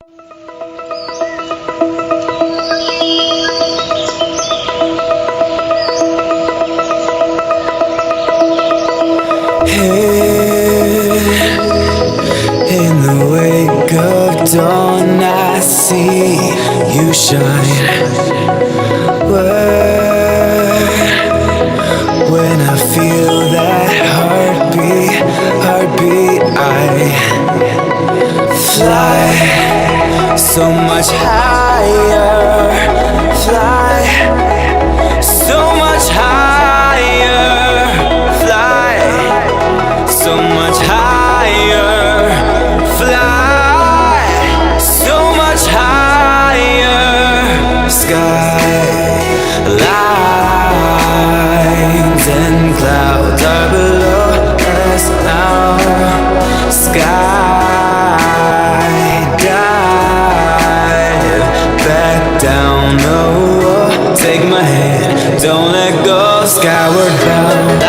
In the wake of dawn, I see you shine. When I feel that heartbeat, I fly so much higher. Fly so much higher. Fly so much higher. Fly so much higher. Sky lines and clouds are below us now. Sky dive back down. Oh, take my hand, don't let go. Skyward bound.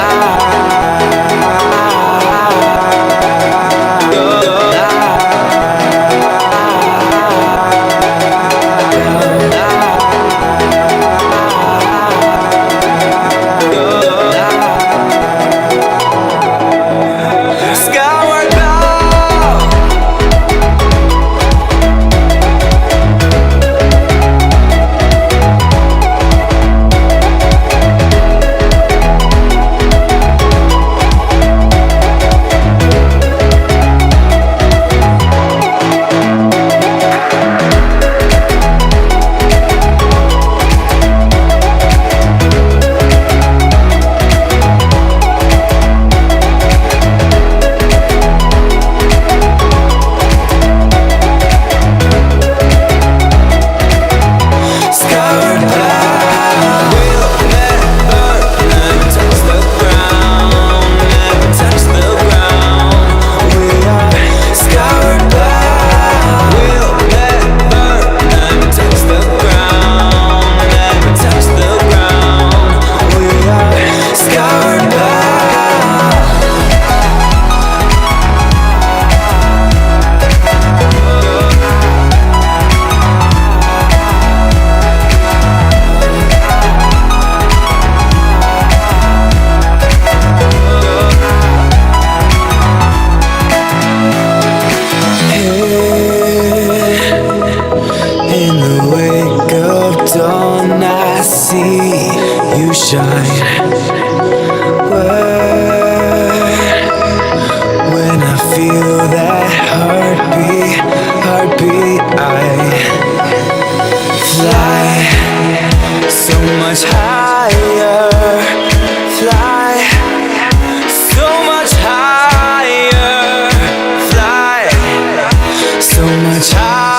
Dawn, I see you shine. When I feel that heartbeat, I fly so much higher. Fly so much higher. Fly so much higher.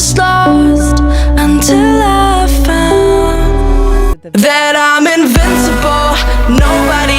was lost until I found that I'm invincible. Nobody